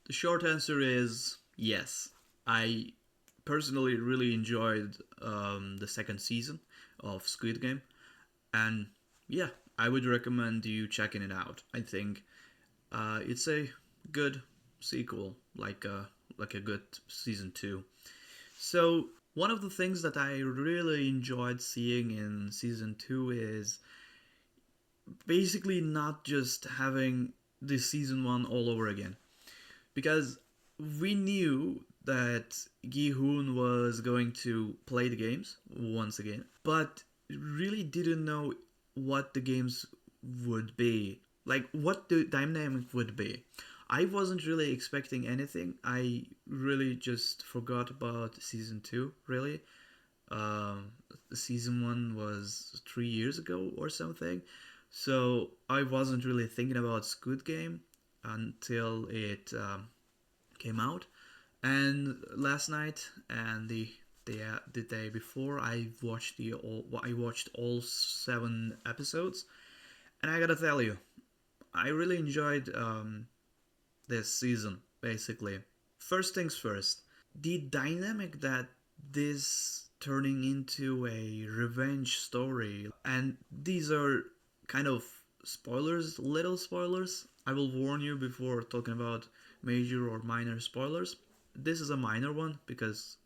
The short answer is yes. I personally really enjoyed the second season of Squid Game, and yeah, I would recommend you checking it out. I think it's a good sequel, like a good season two. So one of the things that I really enjoyed seeing in season two is basically not just having the season one all over again, because we knew that Gi-hoon was going to play the games once again, but really didn't know what the games would be, like what the dynamic would be. I wasn't really expecting anything. I really just forgot about season two. Really, um, season one was 3 years ago or something, so I wasn't really thinking about Squid Game until it came out. And last night and the day before, I watched all 7 episodes, and I gotta tell you, I really enjoyed this season. Basically, first things first, the dynamic that this turning into a revenge story, and these are kind of spoilers, little spoilers. I will warn you before talking about major or minor spoilers. This is a minor one because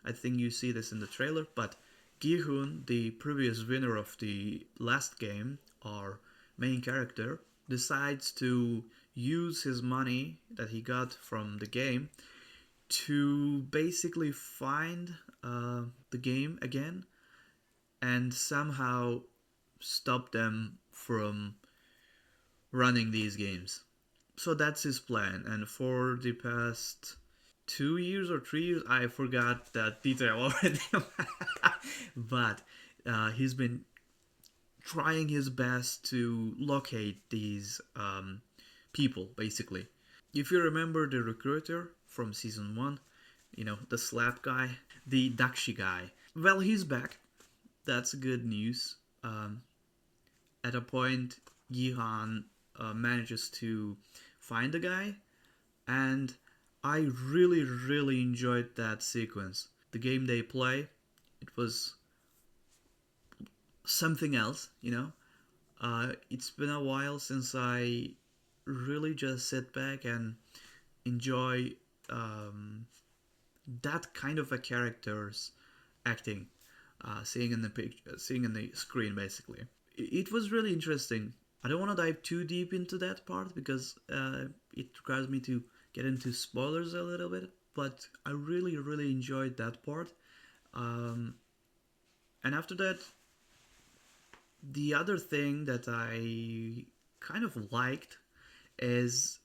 I think you see this in the trailer, but Gi-hoon, the previous winner of the last game, our main character, decides to use his money that he got from the game to basically find the game again and somehow stop them from running these games. So that's his plan. And for the past 2 years or 3 years, I forgot that detail already. But he's been trying his best to locate these people, basically. If you remember the recruiter from season one, the slap guy, the Dakshi guy, well, he's back. That's good news. At a point, Yihan manages to find the guy, and I really, really enjoyed that sequence. The game they play, it was something else. It's been a while since I really just sit back and enjoy um, that kind of a character's acting, seeing in the picture, seeing in the screen, basically. It was really interesting. I don't want to dive too deep into that part because it requires me to get into spoilers a little bit. But I really, really enjoyed that part. Um, and after that, the other thing that I kind of liked is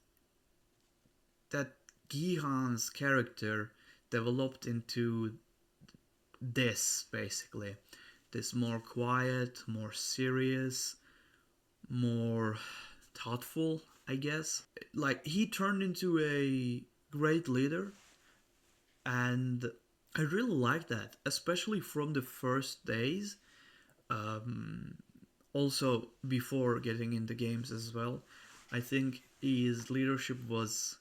that Gihan's character developed into this, basically. This more quiet, more serious, more thoughtful, I guess. Like, he turned into a great leader, and I really like that, especially from the first days. Um, Also, before getting into games as well, I think his leadership was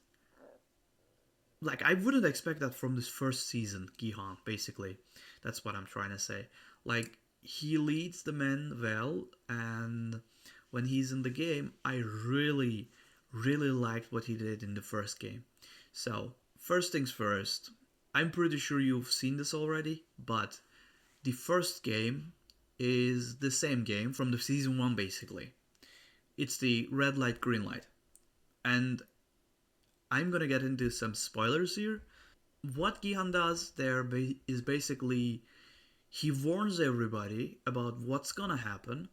like, I wouldn't expect that from this first season, Gihan, basically. That's what I'm trying to say. Like, he leads the men well, and when he's in the game, I really, really liked what he did in the first game. So, first things first, I'm pretty sure you've seen this already, but the first game is the same game from the season 1, basically. It's the red light, green light. And I'm gonna get into some spoilers here. What Gihan does there is basically he warns everybody about what's gonna happen.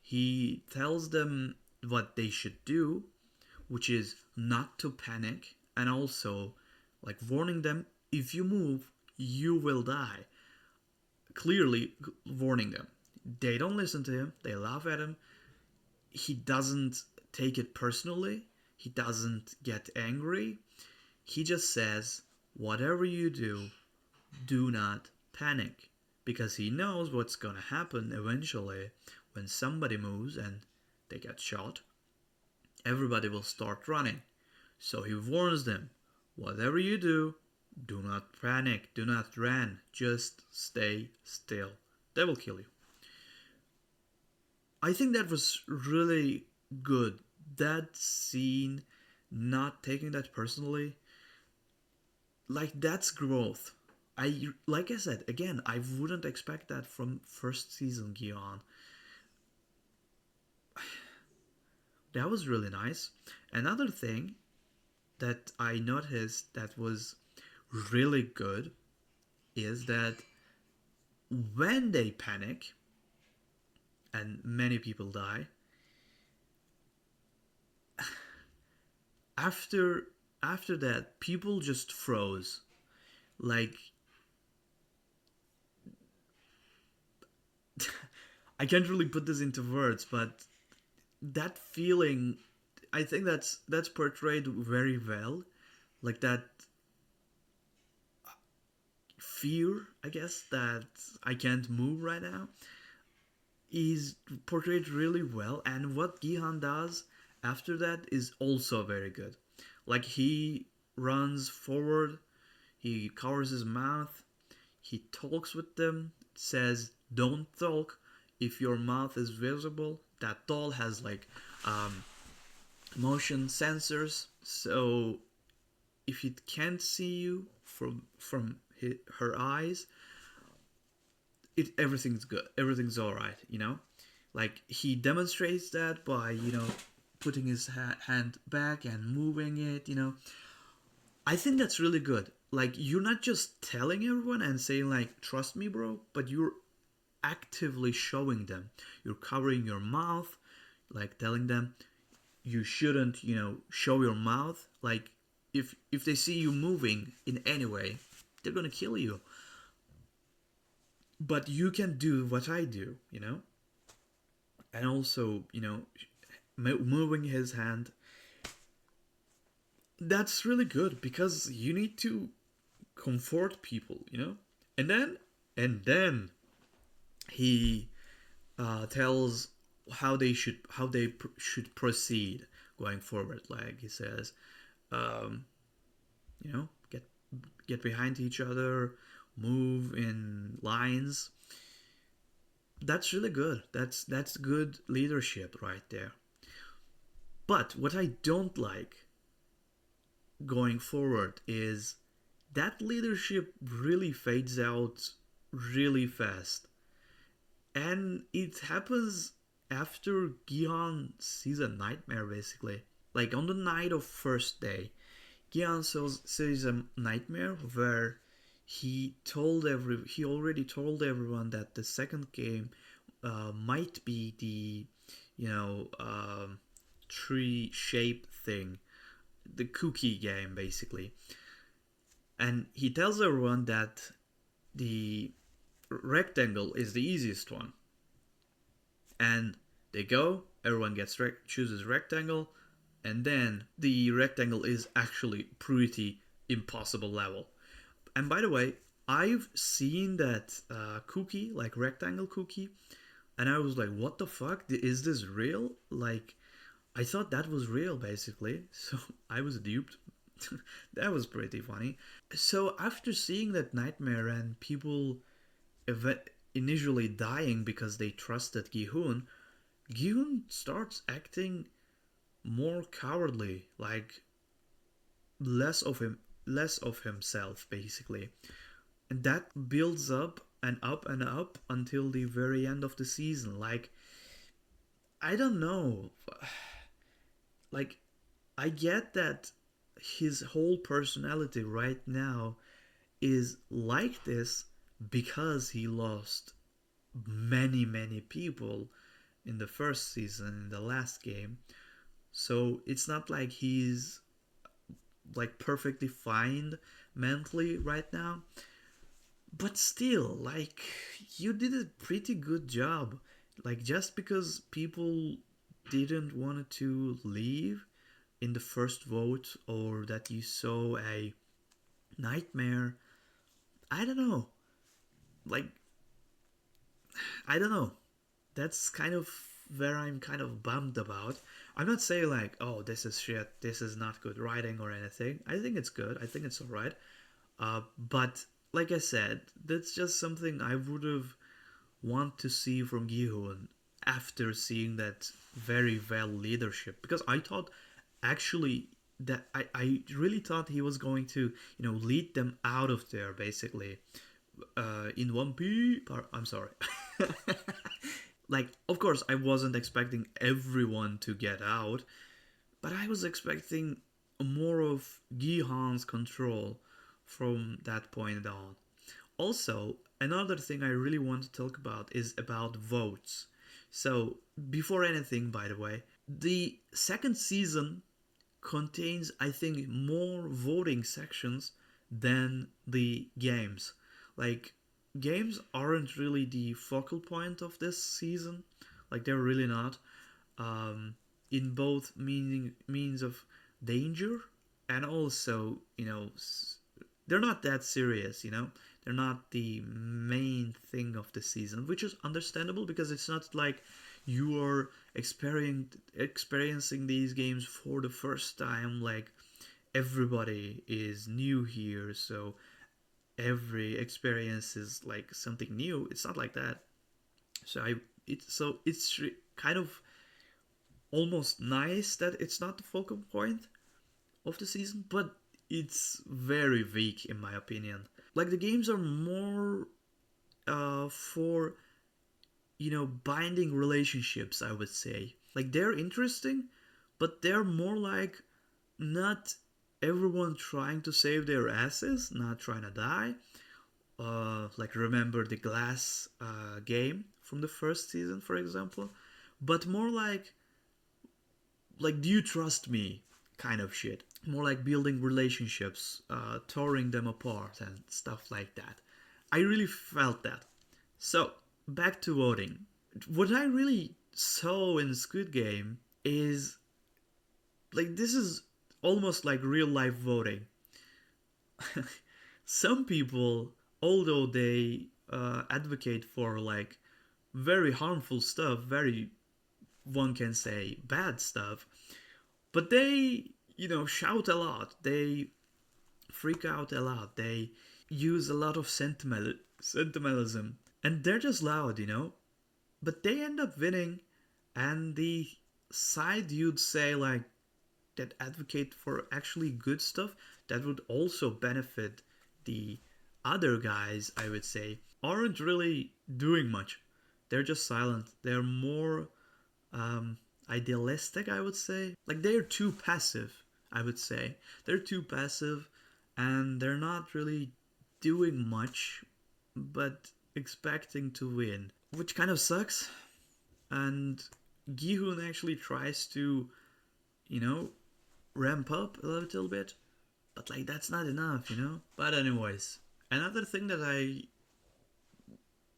He tells them what they should do, which is not to panic, and also like warning them, if you move, you will die. Clearly warning them. They don't listen to him, they laugh at him. He doesn't take it personally, he doesn't get angry. He just says, whatever you do, do not panic. Because he knows what's gonna happen eventually when somebody moves and they get shot. Everybody will start running. So he warns them, Whatever you do not panic, do not run, just stay still. They will kill you. I think that was really good. That scene, not taking that personally, like that's growth. Like I said again, I wouldn't expect that from first season Gion. That was really nice. Another thing that I noticed that was really good is that when they panic and many people die, after after that people just froze. Like I can't really put this into words, but that feeling, I think that's portrayed very well. Like that fear, I guess, that I can't move right now is portrayed really well, and what Gihan does after that is also very good. Like he runs forward, he covers his mouth, he talks with them, says don't talk if your mouth is visible. That doll has like um, motion sensors, so if it can't see you from her eyes, it everything's good, everything's all right, you know. Like he demonstrates that by putting his hand back and moving it, you know. I think that's really good. Like you're not just telling everyone and saying like trust me bro, but you're actively showing them. You're covering your mouth, like telling them you shouldn't show your mouth. Like if they see you moving in any way, they're gonna kill you. But you can do what I do, you know. And also moving his hand, that's really good because you need to comfort people, you know. And then he tells how they should proceed going forward. Like he says, um, get behind each other, move in lines. That's really good. That's good leadership right there. But what I don't like going forward is that leadership really fades out really fast. And it happens after Gion sees a nightmare basically. Like on the night of first day, Gian sees a nightmare where he already told everyone that the second game might be the you know tree shape thing, the cookie game basically, and he tells everyone that the rectangle is the easiest one, and they go, everyone chooses rectangle, and then the rectangle is actually pretty impossible level. And by the way, I've seen that cookie, like rectangle cookie, and I was like, what the fuck? Is this real? Like, I thought that was real basically, so I was duped. That was pretty funny. So after seeing that nightmare and people initially dying because they trusted Gihun, Gihun starts acting more cowardly, like less of himself basically. And that builds up and up and up until the very end of the season. Like I don't know. Like I get that his whole personality right now is like this because he lost many people in the first season, in the last game. So it's not like he's like perfectly fine mentally right now. But still, like you did a pretty good job. Like just because people didn't want to leave in the first vote, or that you saw a nightmare, I don't know. Like I don't know. That's kind of where I'm kind of bummed about. I'm not saying like, oh, this is shit, this is not good writing or anything. I think it's good. I think it's alright. But like I said, that's just something I would have want to see from Gihun after seeing that very well leadership, because I thought actually that I really thought he was going to lead them out of there basically in one P. I'm sorry. Like, of course, I wasn't expecting everyone to get out, but I was expecting more of Gihan's control from that point on. Also, another thing I really want to talk about is about votes. So, before anything, by the way, the second season contains, I think, more voting sections than the games. Like, games aren't really the focal point of this season. Like, they're really not. Um, in both means of danger and also, they're not that serious, they're not the main thing of the season, which is understandable because it's not like you are experiencing these games for the first time. Like, everybody is new here, so every experience is like something new. It's not like that. So it's kind of almost nice that it's not the focal point of the season, but it's very weak in my opinion. Like, the games are more for binding relationships, I would say. Like, they're interesting, but they're more like not everyone trying to save their asses, not trying to die. Like, remember the glass game from the first season, for example, but more like do you trust me kind of shit. More like building relationships, tearing them apart and stuff like that. I really felt that. So, back to voting. What I really saw in Squid Game is like, this is almost like real life voting. Some people, although they advocate for like very harmful stuff, very, one can say, bad stuff, but they, shout a lot. They freak out a lot. They use a lot of sentimentalism. And they're just loud, But they end up winning. And the side you'd say, like, that advocate for actually good stuff, that would also benefit the other guys, I would say, aren't really doing much. They're just silent. They're more idealistic, I would say. Like, they're too passive, I would say. They're too passive and they're not really doing much but expecting to win, which kind of sucks. And Gihun actually tries to, you know, ramp up a little bit, but like, that's not enough. But anyways, another thing that I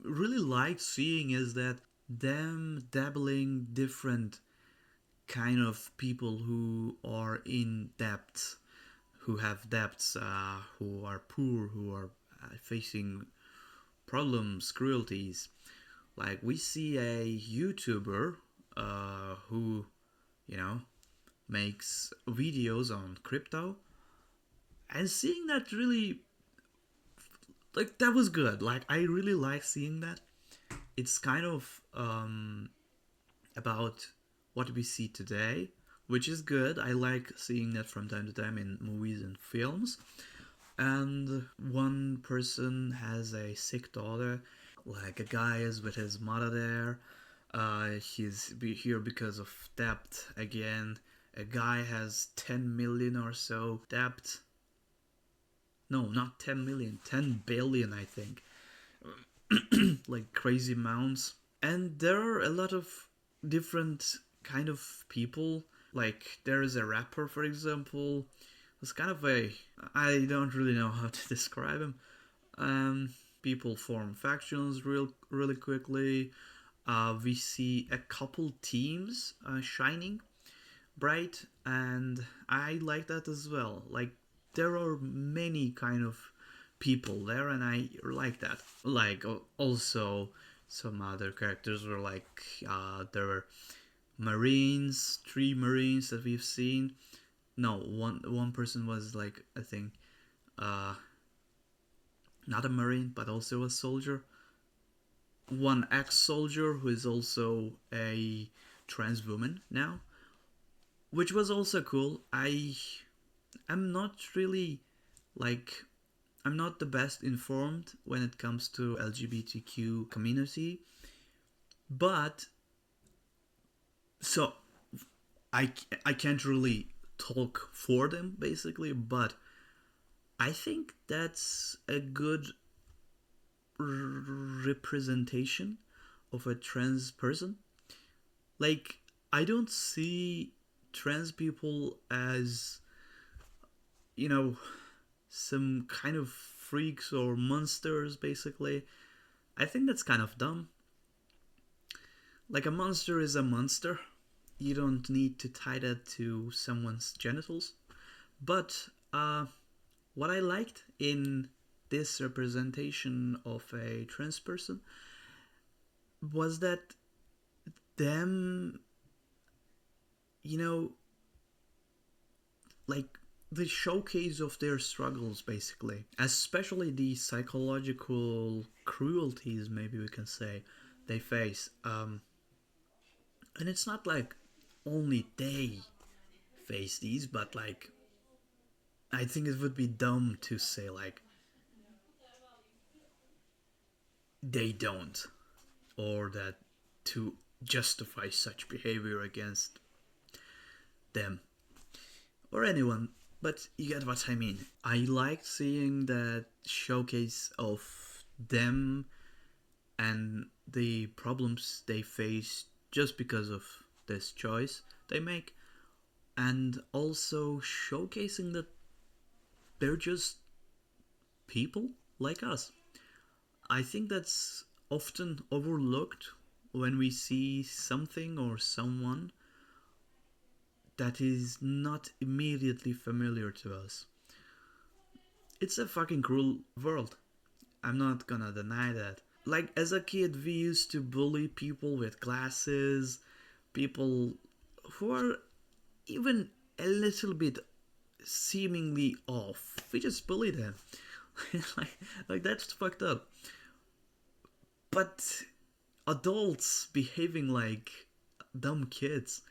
really like seeing is that them dabbling different kind of people who are in debt, who have debts, who are poor, who are facing problems, cruelties. Like, we see a YouTuber who, you know, makes videos on crypto, and seeing that really, like, that was good. Like, I really like seeing that. It's kind of about what we see today, which is good. I like seeing that from time to time in movies and films. And one person has a sick daughter, like a guy is with his mother there. He's here because of debt again. A guy has 10 million or so debt. No, not 10 million, 10 billion, I think. Like, crazy amounts. And there are a lot of different kind of people. Like, there is a rapper, for example. It's kind of I don't really know how to describe him. People form factions really quickly. We see a couple teams shining bright, and I like that as well. Like, there are many kind of people there, and I like that. Like, also Some other characters were like there were Marines, three Marines that we've seen. No, one person was like I think uh, not a Marine but also a soldier. One ex-soldier who is also a trans woman now, which was also cool. I'm not really like I'm not the best informed when it comes to LGBTQ community, but so I I can't really talk for them basically, but I think that's a good representation of a trans person. Like I don't see trans people as you know some kind of freaks or monsters basically. I think that's kind of dumb. Like a monster is a monster. You don't need to tie that to someone's genitals. But what I liked in this representation of a trans person was that them, you know, like the showcase of their struggles basically, especially the psychological cruelties, maybe we can say, they face. And it's not like only they face these, but like I think it would be dumb to say like they don't, or that to justify such behavior against them or anyone. But you get what I mean. I liked seeing that showcase of them and the problems they face just because of this choice they make, and also showcasing that they're just people like us. I think that's often overlooked when we see something or someone that is not immediately familiar to us. It's a fucking cruel world. I'm not gonna deny that. Like, as a kid, we used to bully people with glasses, people who are even a little bit seemingly off. We just bully them. like that's fucked up. But adults behaving like dumb kids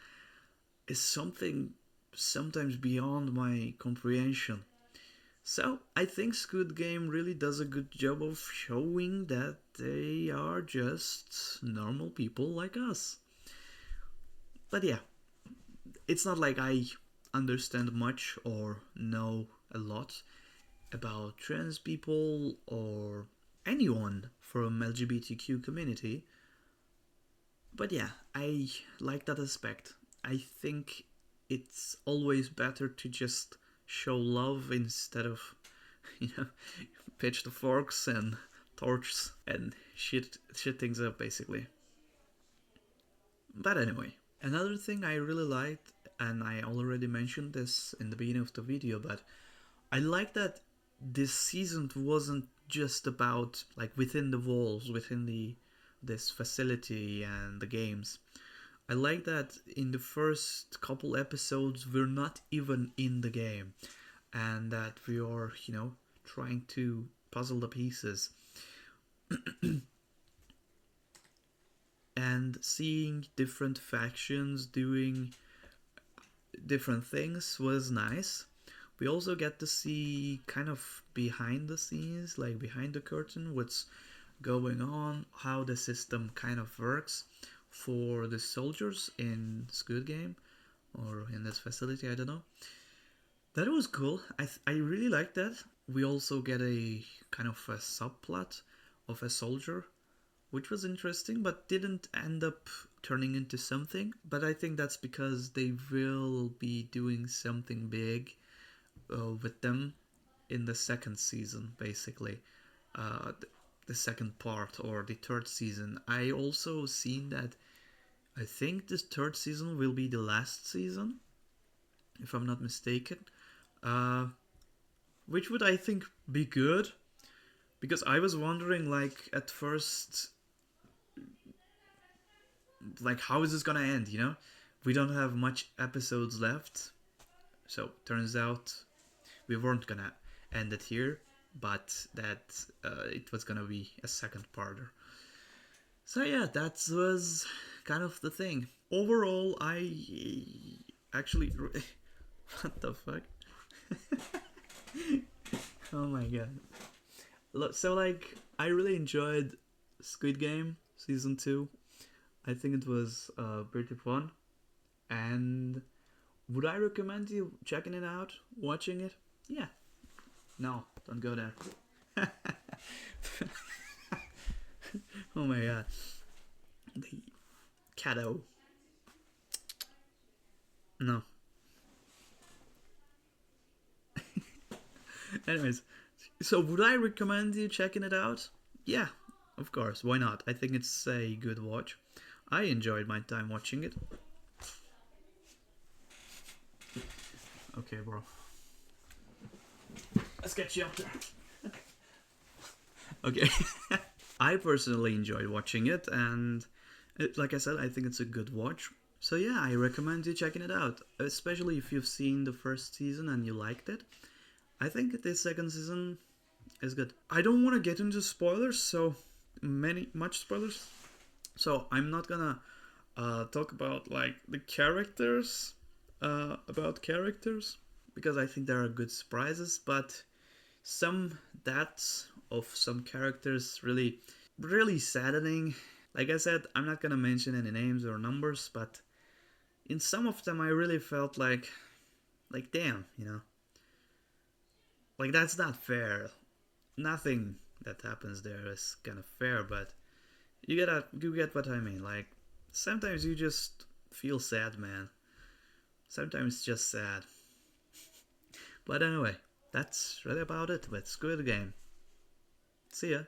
is something sometimes beyond my comprehension. So I think Squid Game really does a good job of showing that they are just normal people like us. But yeah, it's not like I understand much or know a lot about trans people or anyone from LGBTQ community. But yeah, I like that aspect. I think it's always better to just show love instead of, you know, pitch the forks and torches and shit things up basically. But anyway, another thing I really liked, and I already mentioned this in the beginning of the video, but I like that this season wasn't just about like within the walls, within the this facility and the games. I like that in the first couple episodes we're not even in the game, and that we are, trying to puzzle the pieces. And seeing different factions doing different things was nice. We also get to see kind of behind the scenes, like behind the curtain, what's going on, how the system kind of works for the soldiers in Squid Game or in this facility, I don't know. That was cool. I really like that. We also get a kind of a subplot of a soldier, which was interesting but didn't end up turning into something. But I think that's because they will be doing something big with them in the second season, basically. The second part or the third season. I also seen that I think this third season will be the last season, if I'm not mistaken. Uh, which would I think be good, because I was wondering like at first like, how is this gonna end? You know, we don't have much episodes left, so turns out we weren't gonna end it here, but that it was gonna be a second parter. So yeah, that was kind of the thing. Overall, I actually what the fuck? Oh my god. So like, I really enjoyed Squid Game season 2. I think it was pretty fun. And would I recommend you checking it out, watching it? Yeah. No, don't go there. Oh my god. The Cato. No. Anyways, so would I recommend you checking it out? Yeah, of course. Why not? I think it's a good watch. I enjoyed my time watching it. Okay, bro. Let's get you up there. Okay. I personally enjoyed watching it, and like I said, I think it's a good watch. So yeah, I recommend you checking it out, especially if you've seen the first season and you liked it. I think this second season is good. I don't want to get into spoilers, so much spoilers. So I'm not gonna talk about like the characters, about characters, because I think there are good surprises, but some deaths of some characters really saddening. Like I said, I'm not gonna mention any names or numbers, but in some of them I really felt like damn, you know, like that's not fair. Nothing that happens there is kind of fair, but you get what I mean. Like sometimes you just feel sad, man. Sometimes it's just sad. But anyway, that's really about it with Squid Game. See ya.